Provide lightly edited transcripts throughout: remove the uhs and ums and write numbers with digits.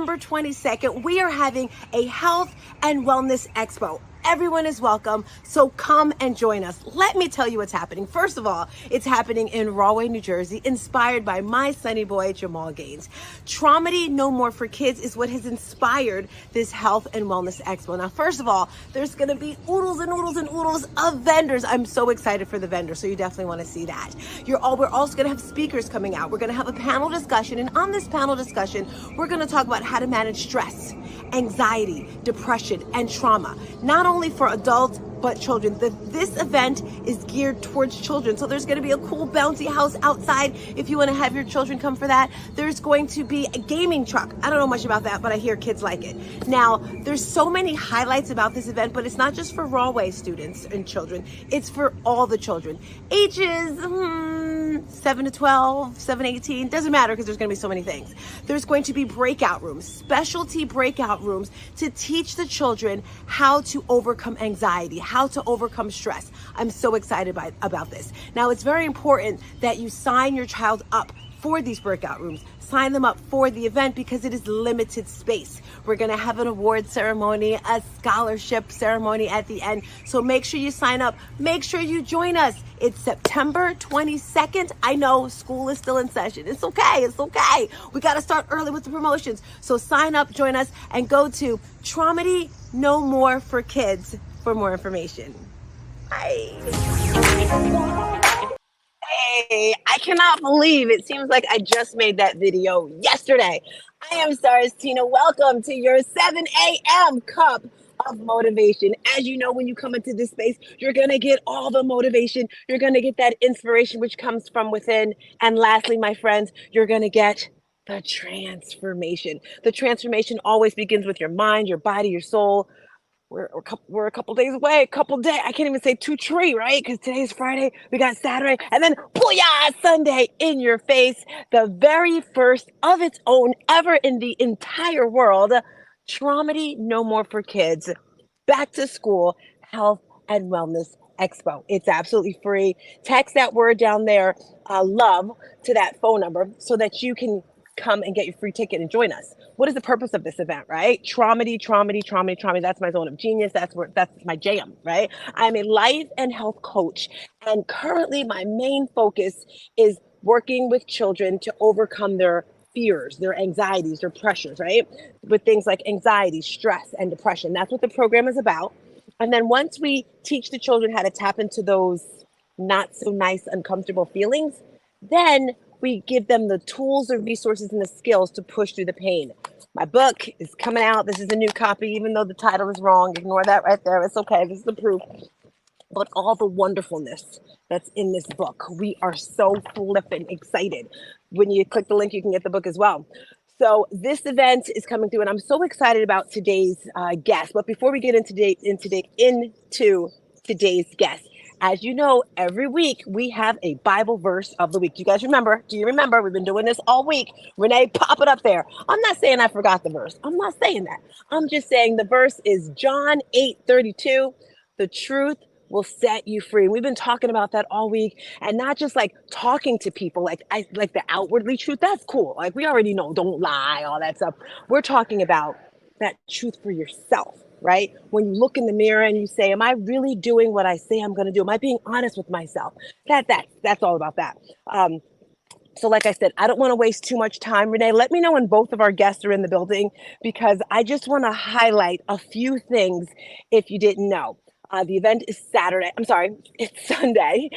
September 22nd, we are having a health and wellness expo. Everyone is welcome, so come and join us. Let me tell you what's happening. First of all, it's happening in Rahway, New Jersey, inspired by my sonny boy, Jamal Gaines. Traumedy No More for Kids is what has inspired this health and wellness expo. Now, first of all, there's gonna be oodles and oodles and oodles of vendors. I'm so excited for the vendors, so you definitely wanna see that. We're also gonna have speakers coming out. We're gonna have a panel discussion, and on this panel discussion, we're gonna talk about how to manage stress, anxiety, depression, and trauma. Not only for adults, but children. This event is geared towards children. So there's gonna be a cool bouncy house outside if you wanna have your children come for that. There's going to be a gaming truck. I don't know much about that, but I hear kids like it. Now, there's so many highlights about this event, but it's not just for Rahway students and children. It's for all the children. Ages 7 to 12, 7 to 18, doesn't matter because there's gonna be so many things. There's going to be breakout rooms, specialty breakout rooms to teach the children how to overcome anxiety, how to overcome stress. I'm so excited about this. Now, it's very important that you sign your child up for these breakout rooms. Sign them up for the event because it is limited space. We're gonna have an award ceremony, a scholarship ceremony at the end. So make sure you sign up. Make sure you join us. It's September 22nd. I know school is still in session. It's okay, it's okay. We gotta start early with the promotions. So sign up, join us, and go to Traumedy No More for Kids for more information. Bye. Hey, I cannot believe it seems like I just made that video yesterday. I am Stars Tina. Welcome to your 7 a.m. cup of motivation. As you know, when you come into this space, you're going to get all the motivation. You're going to get that inspiration which comes from within. And lastly, my friends, you're going to get the transformation. The transformation always begins with your mind, your body, your soul. We're a couple days away, I can't even say 2-3, right? Because today's Friday, we got Saturday, and then booyah, Sunday in your face. The very first of its own ever in the entire world, Traumedy No More for Kids, back to school, health and wellness expo. It's absolutely free. Text that word down there, love, to that phone number so that you can come and get your free ticket and join us. What is the purpose of this event, right? Traumedy. That's my zone of genius. That's my jam, right? I'm a life and health coach. And currently my main focus is working with children to overcome their fears, their anxieties, their pressures, right? With things like anxiety, stress, and depression. That's what the program is about. And then once we teach the children how to tap into those not so nice, uncomfortable feelings, then we give them the tools, the resources, and the skills to push through the pain. My book is coming out. This is a new copy, even though the title is wrong. Ignore that right there. It's okay. This is the proof. But all the wonderfulness that's in this book. We are so flippin' excited. When you click the link, you can get the book as well. So this event is coming through, and I'm so excited about today's guest. But before we get into today's guest, as you know, every week we have a Bible verse of the week. Do you guys remember? Do you remember? We've been doing this all week. Renee, pop it up there. I'm not saying I forgot the verse. I'm not saying that. I'm just saying the verse is John 8:32. The truth will set you free. We've been talking about that all week, and not just like talking to people, like the outwardly truth. That's cool. Like we already know, don't lie, all that stuff. We're talking about that truth for yourself. Right? When you look in the mirror and you say, am I really doing what I say I'm going to do? Am I being honest with myself? That's all about that. So like I said, I don't want to waste too much time. Renee, let me know when both of our guests are in the building, because I just want to highlight a few things if you didn't know. The event is it's Sunday,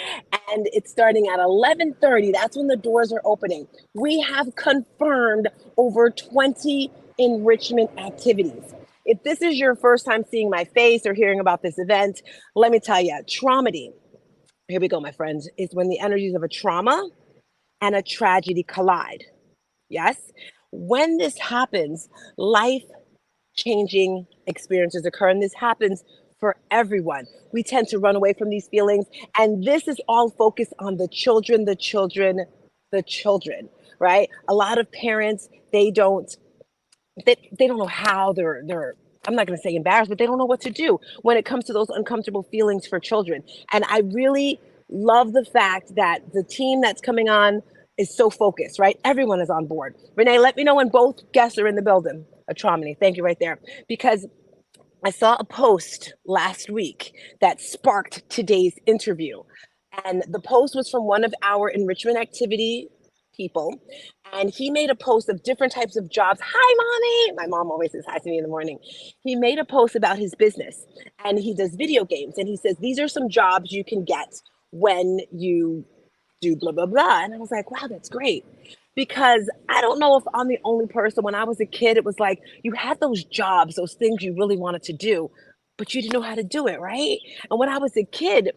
and it's starting at 11:30. That's when the doors are opening. We have confirmed over 20 enrichment activities. If this is your first time seeing my face or hearing about this event, let me tell you, Traumedy, here we go, my friends, is when the energies of a trauma and a tragedy collide. Yes? When this happens, life-changing experiences occur, and this happens for everyone. We tend to run away from these feelings, and this is all focused on the children, right? A lot of parents, they don't know how they're I'm not going to say embarrassed, but they don't know what to do when it comes to those uncomfortable feelings for children. And I really love the fact that the team that's coming on is so focused, right? Everyone is on board. Renee, let me know when both guests are in the building. a Traumedy. Thank you right there. Because I saw a post last week that sparked today's interview. And the post was from one of our enrichment activity people. And he made a post of different types of jobs. Hi, mommy. My mom always says hi to me in the morning. He made a post about his business and he does video games. And he says, these are some jobs you can get when you do blah, blah, blah. And I was like, wow, that's great. Because I don't know if I'm the only person. When I was a kid, it was like you had those jobs, those things you really wanted to do, but you didn't know how to do it, right? And when I was a kid,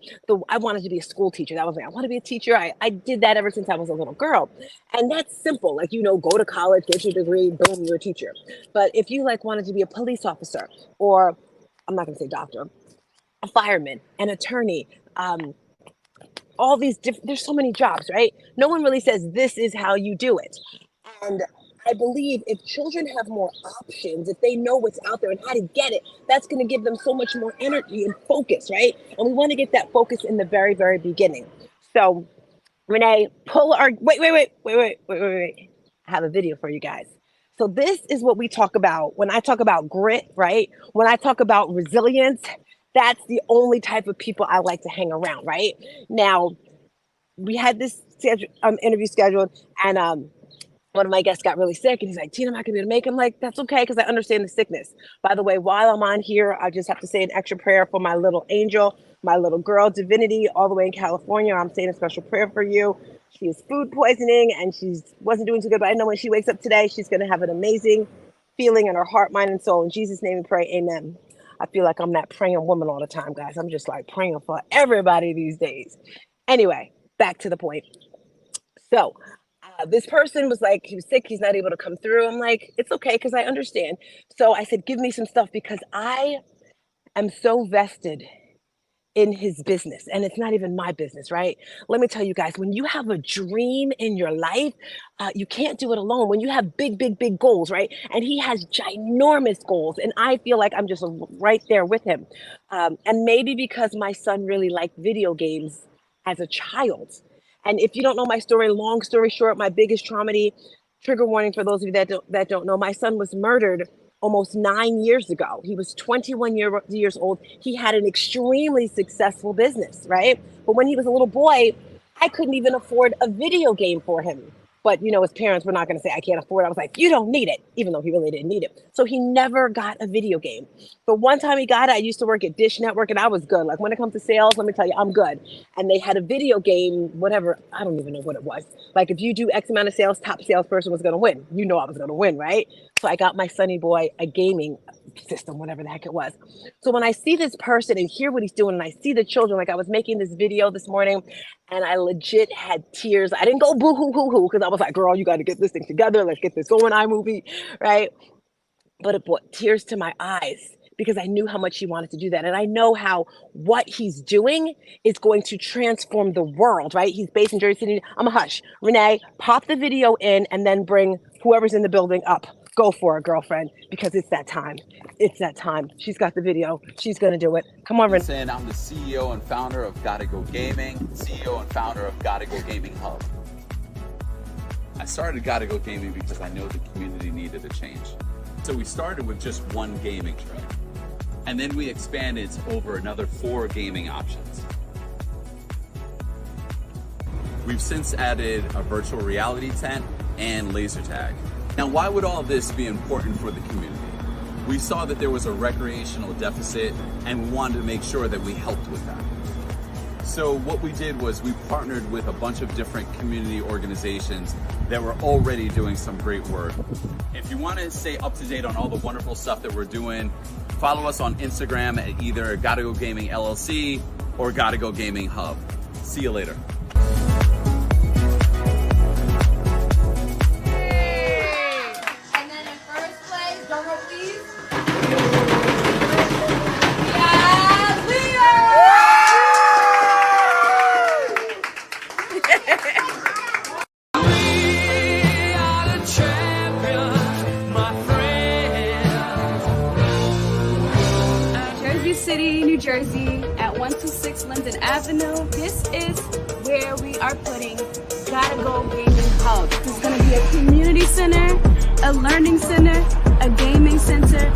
I wanted to be a school teacher. That was like, I want to be a teacher. I did that ever since I was a little girl. And that's simple. Like, you know, go to college, get your degree, boom, you're a teacher. But if you like wanted to be a police officer, or I'm not going to say doctor, a fireman, an attorney, all these there's so many jobs, right? No one really says this is how you do it. And I believe if children have more options, if they know what's out there and how to get it, that's going to give them so much more energy and focus, right? And we want to get that focus in the very, very beginning. So Renee, pull our wait. I have a video for you guys. So this is what we talk about when I talk about grit, right? When I talk about resilience, that's the only type of people I like to hang around, right? Now, we had this interview scheduled, and one of my guests got really sick, and he's like, Tina, am I gonna be able to make it? I'm like, that's okay, because I understand the sickness. By the way, while I'm on here, I just have to say an extra prayer for my little angel, my little girl, Divinity, all the way in California. I'm saying a special prayer for you. She has food poisoning, and she wasn't doing too good, but I know when she wakes up today, she's gonna have an amazing feeling in her heart, mind, and soul. In Jesus' name we pray, amen. I feel like I'm that praying woman all the time, guys. I'm just like praying for everybody these days. Anyway, back to the point. So this person was like, he was sick, he's not able to come through. I'm like, it's okay, because I understand. So I said, give me some stuff, because I am so vested in his business, and it's not even my business, right? Let me tell you guys, when you have a dream in your life, you can't do it alone. When you have big, big, big goals, right? And he has ginormous goals, and I feel like I'm just right there with him. And maybe because my son really liked video games as a child. And if you don't know my story, long story short, my biggest Traumedy, trigger warning for those of you that don't know, my son was murdered almost 9 years ago. He was 21 years old. He had an extremely successful business, right? But when he was a little boy, I couldn't even afford a video game for him. But, you know, his parents were not going to say, I can't afford it. I was like, you don't need it, even though he really didn't need it. So he never got a video game. But one time he got it, I used to work at Dish Network, and I was good. Like, when it comes to sales, let me tell you, I'm good. And they had a video game, whatever, I don't even know what it was. Like, if you do X amount of sales, top salesperson was going to win. You know I was going to win, right? So I got my sonny boy a gaming system, whatever the heck it was. So when I see this person and hear what he's doing, and I see the children, like I was making this video this morning, and I legit had tears. I didn't go boo hoo hoo hoo, because I was like, girl, you got to get this thing together. Let's get this going, iMovie, right? But it brought tears to my eyes, because I knew how much he wanted to do that. And I know how what he's doing is going to transform the world, right? He's based in Jersey City. I'm a hush. Renee, pop the video in and then bring whoever's in the building up. Go for it, girlfriend, because it's that time. It's that time. She's got the video. She's going to do it. Come on, Renee. I'm the CEO and founder of Gotta Go Gaming, CEO and founder of Gotta Go Gaming Hub. I started Gotta Go Gaming because I know the community needed a change. So we started with just one gaming tray. And then we expanded to over another 4 gaming options. We've since added a virtual reality tent and laser tag. Now, why would all this be important for the community? We saw that there was a recreational deficit, and we wanted to make sure that we helped with that. So what we did was we partnered with a bunch of different community organizations that were already doing some great work. If you want to stay up to date on all the wonderful stuff that we're doing, follow us on Instagram at either Gotta Go Gaming LLC or Gotta Go Gaming Hub. See you later. City, New Jersey at 126 Linden Avenue. This is where we are putting Gotta Go Gaming Hub. It's going to be a community center, a learning center, a gaming center,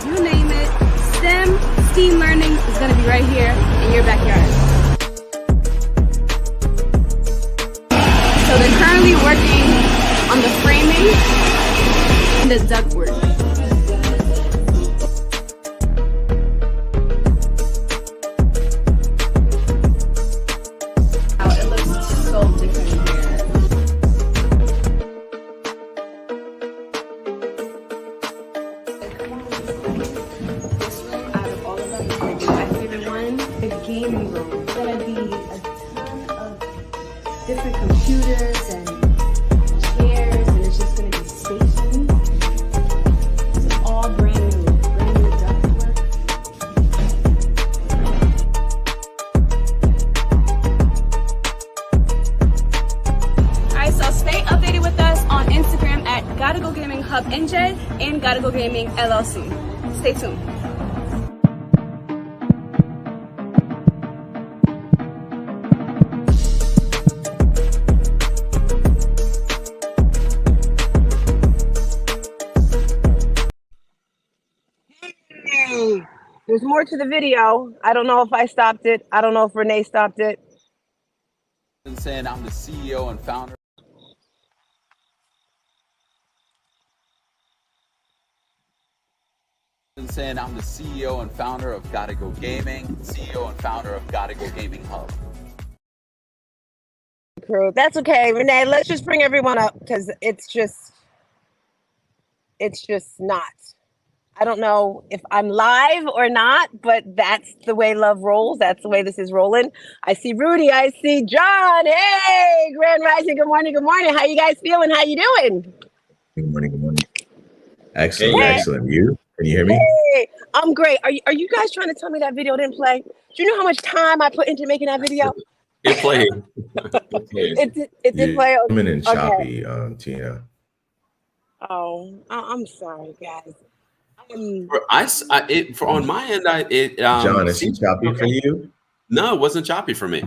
you name it. STEM, STEAM learning is going to be right here in your backyard. So they're currently working on the framing and the ductwork. It looks so different here. This room, out of all of them, is gonna be my favorite one. The gaming room. It's gonna be a ton of different computers and chairs, and it's just gonna be stationed. It's all brand new ductwork. Alright, so stay updated with us on Instagram at Gotta Go Gaming Hub NJ and Gotta Go Gaming LLC. Stay tuned. Hey, there's more to the video. I don't know if I stopped it. I don't know if Renee stopped it. Saying I'm the CEO and founder. Saying I'm the CEO and founder of Gotta Go Gaming, CEO and founder of Gotta Go Gaming Hub. Crew. That's okay, Renee. Let's just bring everyone up because it's just not. I don't know if I'm live or not, but that's the way love rolls. That's the way this is rolling. I see Rudy. I see John. Hey, Grand Rising. Good morning. Good morning. How you guys feeling? How you doing? Good morning. Good morning. Excellent. Hey. Excellent. You? Can you hear me? Hey, I'm great. Are you guys trying to tell me that video didn't play? Do you know how much time I put into making that video? It played. It did play. Coming in Okay. choppy, Tina. Oh, I'm sorry, guys. On my end, John, is he choppy for you? No, it wasn't choppy for me.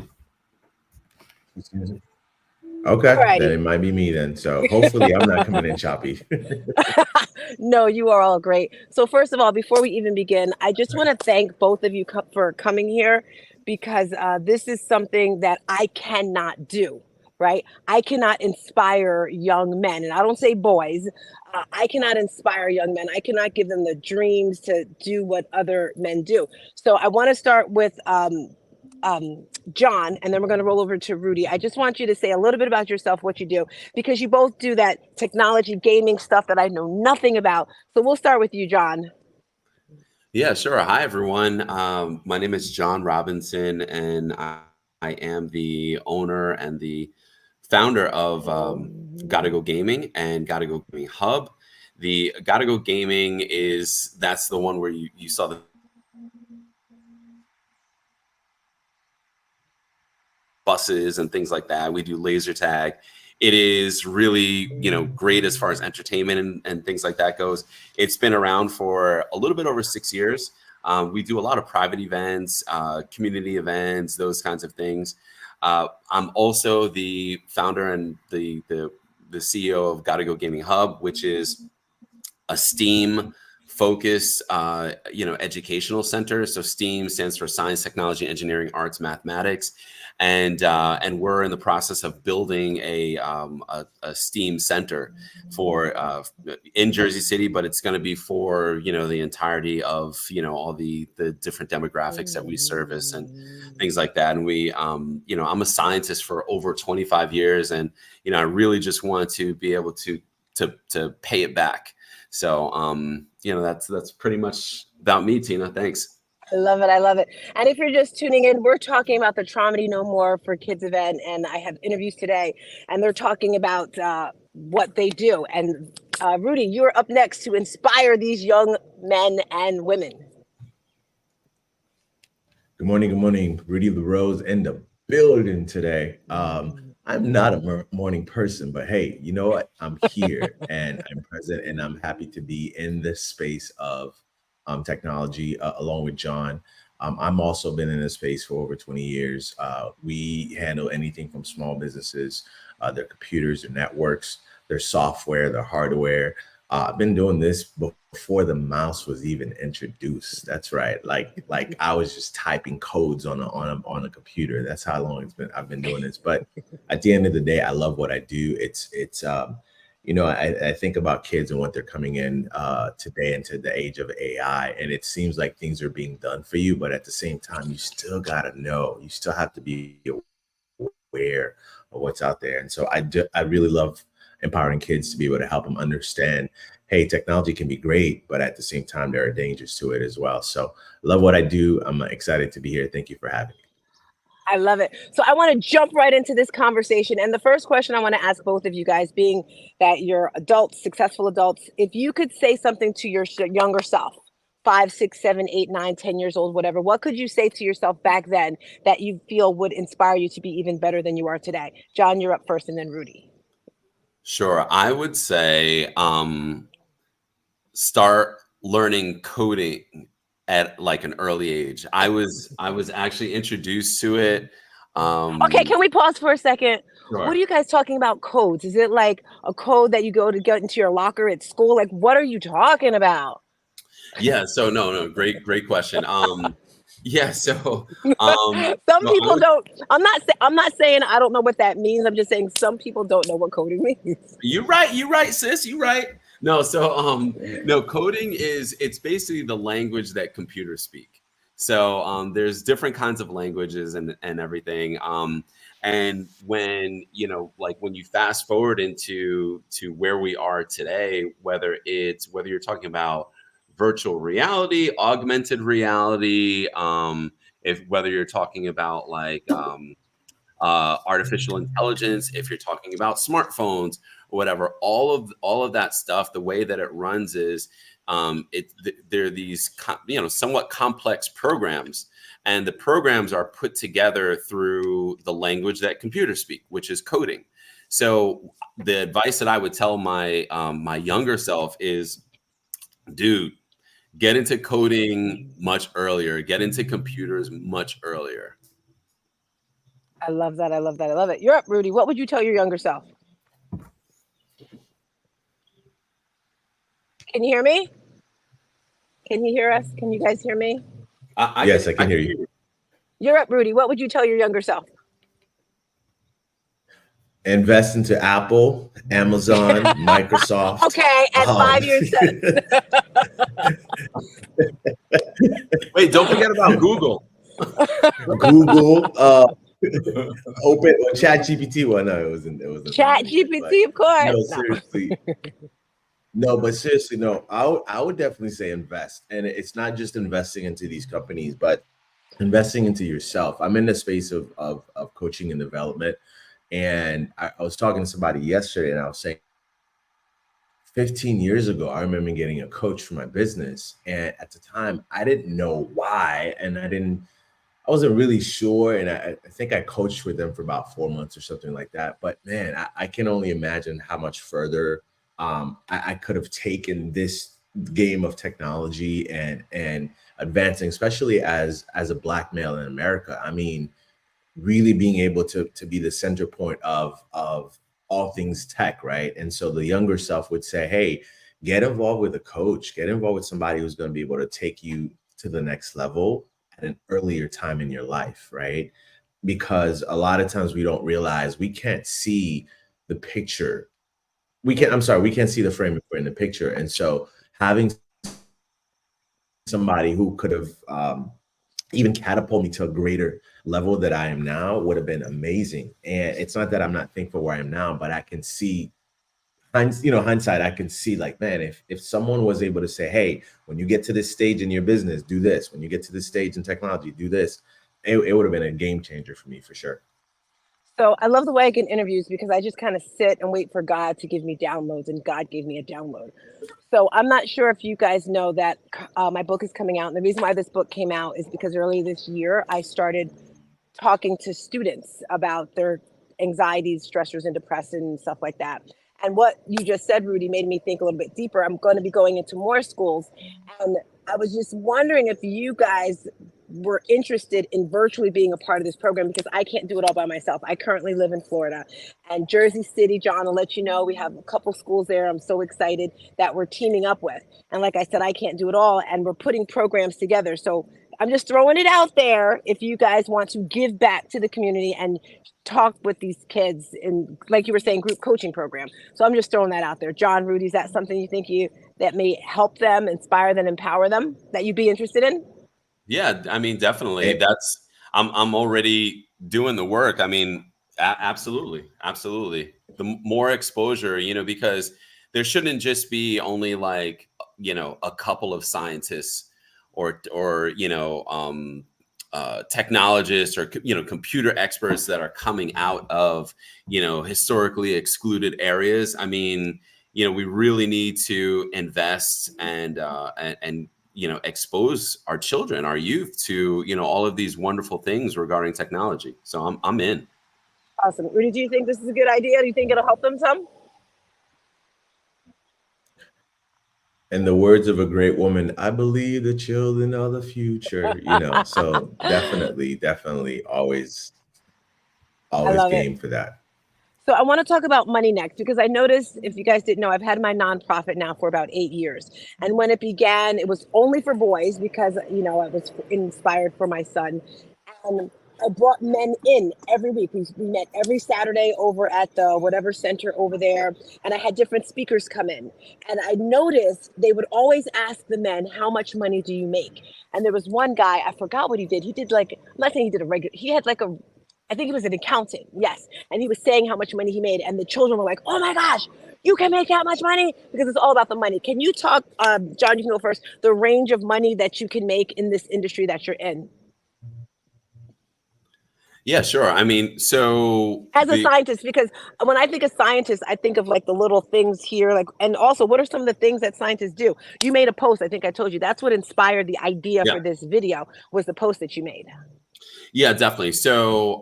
Okay, Alrighty. then it might be me then. So hopefully I'm not coming in choppy. No, you are all great. So first of all, before we even begin, I just want to thank both of you for coming here because this is something that I cannot do, right? I cannot inspire young men, and I don't say boys. I cannot inspire young men. I cannot give them the dreams to do what other men do. So I want to start with John, and then we're going to roll over to Rudy. I just want you to say a little bit about yourself, what you do, because you both do that technology gaming stuff that I know nothing about. So we'll start with you, John. Yeah, sure. Hi, everyone. My name is John Robinson, and I am the owner and the founder of Gotta Go Gaming and Gotta Go Gaming Hub. The Gotta Go Gaming that's the one where you saw the buses and things like that. We do laser tag. It is really, great as far as entertainment and things like that goes. It's been around for a little bit over 6 years. We do a lot of private events, community events, those kinds of things. I'm also the founder and the CEO of Gotta Go Gaming Hub, which is a STEAM focused, educational center. So STEAM stands for Science, Technology, Engineering, Arts, Mathematics. And we're in the process of building a STEAM center for in Jersey City, but it's going to be for the entirety of all the different demographics that we service and things like that. And we I'm a scientist for over 25 years, and I really just want to be able to pay it back. So that's pretty much about me, Tina. Thanks. I love it. I love it. And if you're just tuning in, we're talking about the Traumedy No More for Kids event. And I have interviews today, and they're talking about what they do. And Rudy, you're up next to inspire these young men and women. Good morning. Good morning. Rudy LaRose in the building today. I'm not a morning person, but hey, you know what? I'm here and I'm present, and I'm happy to be in this space of technology along with John. I'm also been in this space for over 20 years. We handle anything from small businesses, their computers, their networks, their software, their hardware. I've been doing this before the mouse was even introduced. That's right. Like I was just typing codes on a computer. That's how long I've been doing this. But at the end of the day, I love what I do. I think about kids and what they're coming in today into the age of AI, and it seems like things are being done for you, but at the same time, you still gotta know. You still have to be aware of what's out there. And so I really love empowering kids to be able to help them understand, hey, technology can be great, but at the same time, there are dangers to it as well. So love what I do. I'm excited to be here. Thank you for having me. I love it. So I want to jump right into this conversation. And the first question I want to ask both of you guys, being that you're adults, successful adults, if you could say something to your younger self, 5, 6, 7, 8, 9, 10 years old, whatever, what could you say to yourself back then that you feel would inspire you to be even better than you are today? John, you're up first, and then Rudy. Sure. I would say start learning coding at like an early age. I was actually introduced to it. Okay, can we pause for a second? Sure. What are you guys talking about codes? Is it like a code that you go to get into your locker at school? Like, what are you talking about? Yeah. So no, great question. Yeah. So Some people don't. I'm not saying I don't know what that means. I'm just saying some people don't know what coding means. You're right, sis. You're right. No, so no, coding it's basically the language that computers speak. So there's different kinds of languages and everything. And when when you fast forward into where we are today, whether you're talking about virtual reality, augmented reality, if whether you're talking about artificial intelligence, if you're talking about smartphones or whatever, all of that stuff, the way that it runs is there are these somewhat complex programs, and the programs are put together through the language that computers speak, which is coding. So the advice that I would tell my my younger self is, dude, get into coding much earlier, get into computers much earlier. I love that. I love that. I love it. You're up, Rudy. What would you tell your younger self? Can you hear me? Can you hear us? Can you guys hear me? Yes, I can hear you. You're up, Rudy. What would you tell your younger self? Invest into Apple, Amazon, Microsoft. Okay, at 5 years. Wait, don't forget about Google. Google, open or ChatGPT. Well, no, it wasn't. ChatGPT, of course. No, seriously. No, but seriously, no. I would definitely say invest, and it's not just investing into these companies, but investing into yourself. I'm in the space of coaching and development, and I was talking to somebody yesterday, and I was saying, 15 years ago, I remember getting a coach for my business, and at the time, I didn't know why, and I wasn't really sure, and I think I coached with them for about 4 months or something like that. But man, I can only imagine how much further I could have taken this game of technology and advancing, especially as a Black male in America. I mean, really being able to be the center point of all things tech, right? And so the younger self would say, hey, get involved with a coach, get involved with somebody who's going to be able to take you to the next level at an earlier time in your life, right? Because a lot of times we don't realize we can't see the picture. We can't see the frame if we're in the picture. And so having somebody who could have even catapulted me to a greater level that I am now would have been amazing. And it's not that I'm not thankful where I am now, but I can see, hindsight, I can see like, man, if someone was able to say, hey, when you get to this stage in your business, do this. When you get to this stage in technology, do this. It would have been a game changer for me, for sure. So I love the way I get interviews because I just kind of sit and wait for God to give me downloads, and God gave me a download. So I'm not sure if you guys know that my book is coming out. And the reason why this book came out is because earlier this year, I started talking to students about their anxieties, stressors, and depression and stuff like that. And what you just said, Rudy, made me think a little bit deeper. I'm going to be going into more schools. And I was just wondering if you guys were interested in virtually being a part of this program, because I can't do it all by myself. I currently live in Florida, and Jersey City, John, I'll let you know, we have a couple schools there I'm so excited that we're teaming up with. And like I said, I can't do it all, and we're putting programs together. So I'm just throwing it out there. If you guys want to give back to the community and talk with these kids in, like you were saying, group coaching program. So I'm just throwing that out there. John, Rudy, is that something you think that may help them, inspire them, empower them, that you'd be interested in? Yeah, I mean, definitely. It- I'm already doing the work. I mean, absolutely, absolutely. The more exposure, because there shouldn't just be only like, a couple of scientists or technologists or computer experts that are coming out of historically excluded areas. I mean, we really need to invest and expose our children, our youth to all of these wonderful things regarding technology. So I'm in. Awesome. Rudy, do you think this is a good idea? Do you think it'll help them some? In the words of a great woman, I believe the children are the future, so definitely always love it. game for that. So I want to talk about money next, because I noticed, if you guys didn't know, I've had my nonprofit now for about 8 years. And when it began, it was only for boys, because, I was inspired for my son. And I brought men in every week. We met every Saturday over at the whatever center over there. And I had different speakers come in. And I noticed they would always ask the men, how much money do you make? And there was one guy, I forgot what he did. He did I'm not saying he did a regular, he had I think he was an accountant, yes. And he was saying how much money he made. And the children were like, oh my gosh, you can make that much money? Because it's all about the money. Can you talk, John, you can go first, the range of money that you can make in this industry that you're in? Yeah, sure. I mean, so as a scientist, because when I think of scientists, I think of like the little things here, and also what are some of the things that scientists do? You made a post, I think I told you, that's what inspired the idea for this video, was the post that you made. Yeah, definitely. So,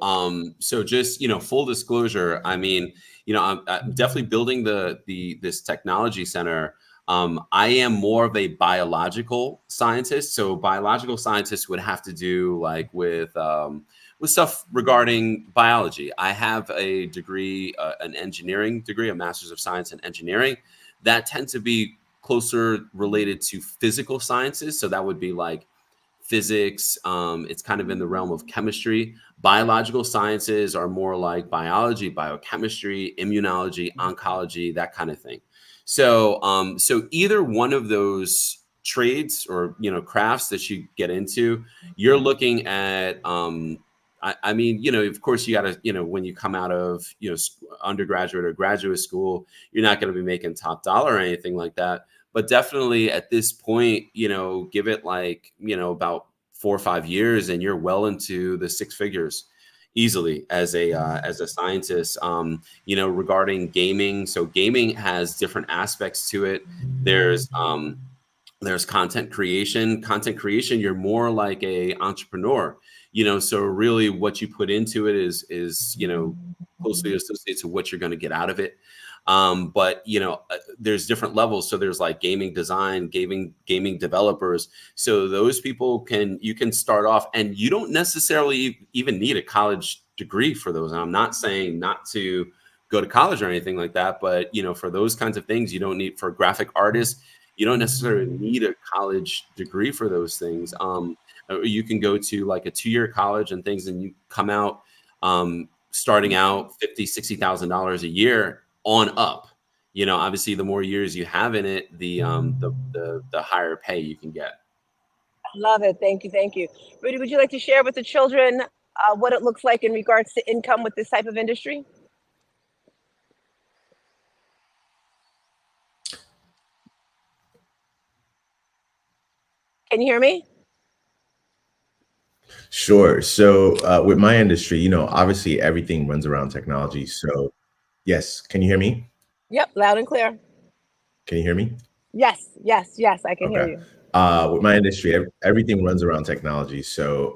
so just, full disclosure, I mean, I'm definitely building this technology center. I am more of a biological scientist. So biological scientists would have to do with stuff regarding biology. I have a degree, an engineering degree, a master's of science in engineering, that tend to be closer related to physical sciences. So that would be like physics. It's kind of in the realm of chemistry. Biological sciences are more like biology, biochemistry, immunology, oncology, that kind of thing. So, so either one of those trades or, crafts that you get into, you're looking at, I mean, of course you got to, when you come out of, undergraduate or graduate school, you're not going to be making top dollar or anything like that. But definitely at this point, give it about 4 or 5 years and you're well into the 6 figures easily as a scientist. Regarding gaming. So gaming has different aspects to it. There's content creation. Content creation, you're more like a entrepreneur. So really what you put into it is closely associated to what you're going to get out of it. But there's different levels. So there's like gaming design, gaming developers. So those people you can start off, and you don't necessarily even need a college degree for those. And I'm not saying not to go to college or anything like that, but for those kinds of things, you don't need, for graphic artists, you don't necessarily need a college degree for those things. You can go to like a 2-year college and things, and you come out starting out $50,000, $60,000 a year on up. Obviously the more years you have in it, the higher pay you can get. I love it. Thank you. Rudy, would you like to share with the children what it looks like in regards to income with this type of industry? Can you hear me? Sure. So with my industry, obviously everything runs around technology. So yes, can you hear me? Yep, loud and clear. Can you hear me? Yes, I can hear you. With my industry, everything runs around technology. So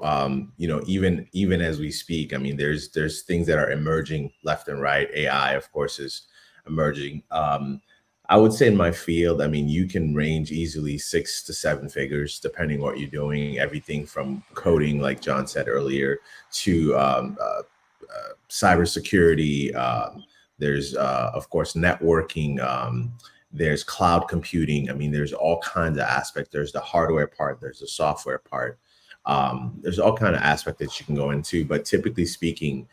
even as we speak, I mean, there's things that are emerging left and right. AI, of course, is emerging. I would say in my field, I mean, you can range easily 6 to 7 figures, depending what you're doing. Everything from coding, like John said earlier, to cybersecurity. There's, of course, networking. There's cloud computing. I mean, there's all kinds of aspects. There's the hardware part. There's the software part. There's all kind of aspects that you can go into. But typically speaking,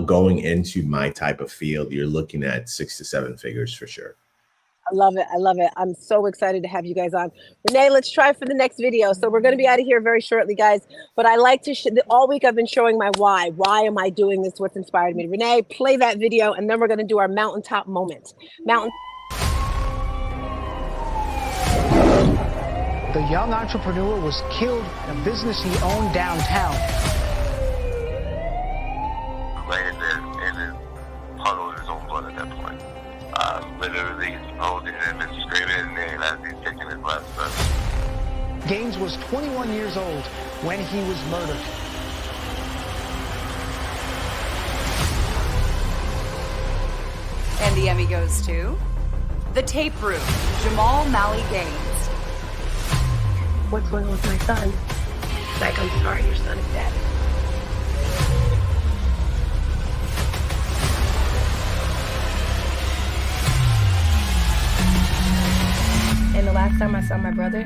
going into my type of field, you're looking at 6 to 7 figures for sure. I love it. I love it. I'm so excited to have you guys on. Renee, let's try for the next video. So we're going to be out of here very shortly, guys. But I like to, all week I've been showing my why. Why am I doing this? What's inspired me? Renee, play that video, and then we're going to do our mountaintop moment. The young entrepreneur was killed in a business he owned downtown. Laying there in his puddle of his own blood at that point. Literally holding him and screaming his name as he's taking his last breath. Gaines was 21 years old when he was murdered. And the Emmy goes to The Tape Room, Jamal Malley Gaines. What's going on with my son? Like, I'm sorry, your son is dead. And the last time I saw my brother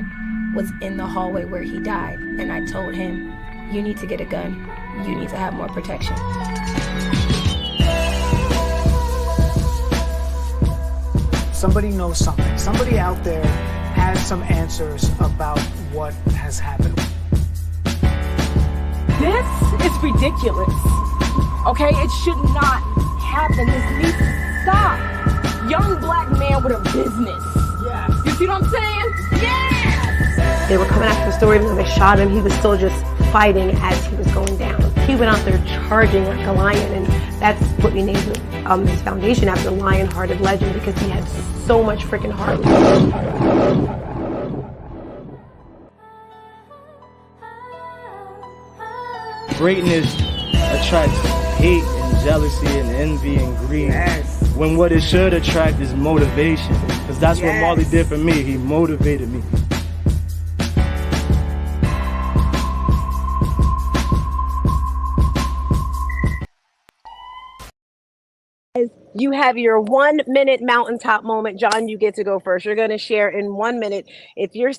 was in the hallway where he died. And I told him, you need to get a gun. You need to have more protection. Somebody knows something. Somebody out there has some answers about what has happened. This is ridiculous. Okay, it should not happen. This needs to stop. Young black man with a business. Yes. You see what I'm saying? Yes! They were coming after the store, even though they shot him, he was still just fighting as he was going down. He went out there charging like a lion, and that's what we named his foundation after, the Lion-Hearted Legend, because he had so much freaking heart. Greatness attracts hate and jealousy and envy and greed. Yes. When what it should attract is motivation. Because that's what Marley did for me. He motivated me. You have your 1 minute mountaintop moment. John, you get to go first. You're going to share in 1 minute. If you're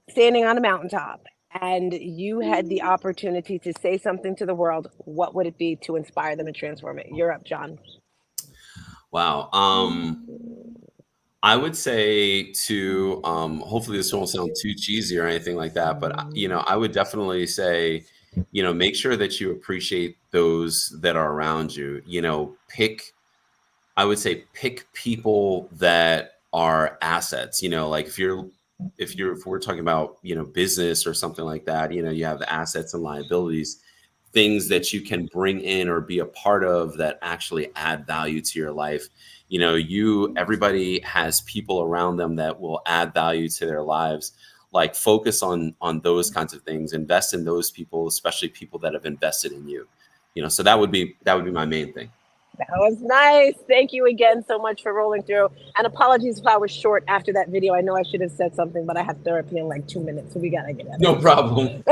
standing on a mountaintop and you had the opportunity to say something to the world, what would it be to inspire them and transform it? You're up, John. Wow. I would say to, hopefully this won't sound too cheesy or anything like that, but I would definitely say, make sure that you appreciate those that are around you. I would say pick people that are assets. Like if we're talking about business or something like that, you have the assets and liabilities, things that you can bring in or be a part of that actually add value to your life. Everybody has people around them that will add value to their lives. Like focus on those kinds of things, invest in those people, especially people that have invested in you. So that would be my main thing. That was nice. Thank you again so much for rolling through. And apologies if I was short after that video. I know I should have said something, but I have therapy in like 2 minutes, so we gotta get it. No problem.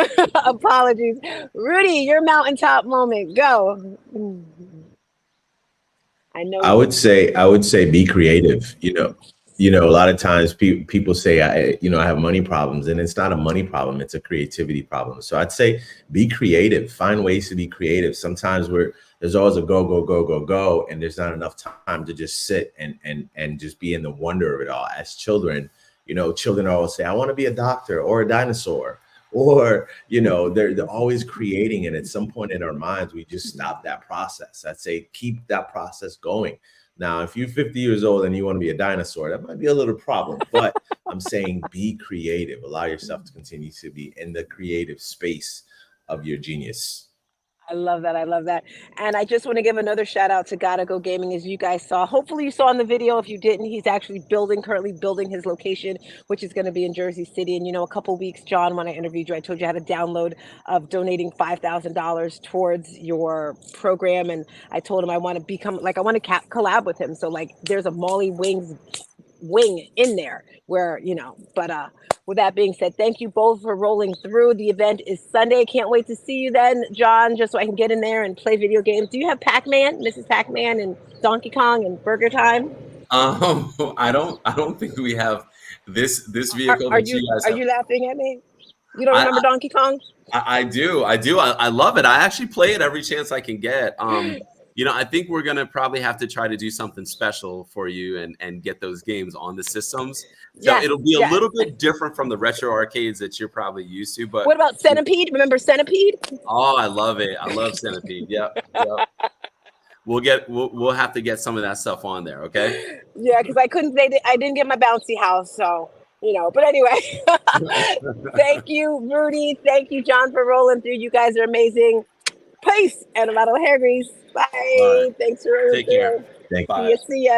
Apologies. Rudy, your mountaintop moment. Go. I know. I would say be creative. A lot of times people say, I have money problems, and it's not a money problem. It's a creativity problem. So I'd say be creative, find ways to be creative. Sometimes there's always a go, and there's not enough time to just sit and just be in the wonder of it all. As children, children always say, I want to be a doctor or a dinosaur, or, they're always creating. And at some point in our minds, we just stop that process. I'd say keep that process going. Now, if you're 50 years old and you want to be a dinosaur, that might be a little problem, but I'm saying be creative. Allow yourself to continue to be in the creative space of your genius. I love that. I love that. And I just want to give another shout out to Gotta Go Gaming. As you guys saw, hopefully you saw in the video. If you didn't, he's actually currently building his location, which is going to be in Jersey City. And, a couple weeks, John, when I interviewed you, I told you I had a download of donating $5,000 towards your program. And I told him I want to collab with him. So there's a Molly Wings wing in there where, you know, but with that being said, thank you both for rolling through. The event is Sunday. Can't wait to see you then, John, just so I can get in there and play video games. Do you have Pac-Man, Mrs. Pac-Man, and Donkey Kong and Burger Time? I don't think we have this vehicle Are that you guys are have. you laughing at me? You don't remember Donkey Kong? I do. I love it. I actually play it every chance I can get. You know, I think we're gonna probably have to try to do something special for you and get those games on the systems. So Yes, it'll be a yes. little bit different from the retro arcades that you're probably used to. But What about Centipede? Remember Centipede? oh, I love it. I love Centipede. Yep. We'll have to get some of that stuff on there. Okay. Yeah, because I didn't get my bouncy house, so you know. But anyway, thank you, Rudy. Thank you, John, for rolling through. You guys are amazing. Peace and a lot of hair grease. Bye. All right. Thanks for rolling Take care. through. Thank Bye. See ya.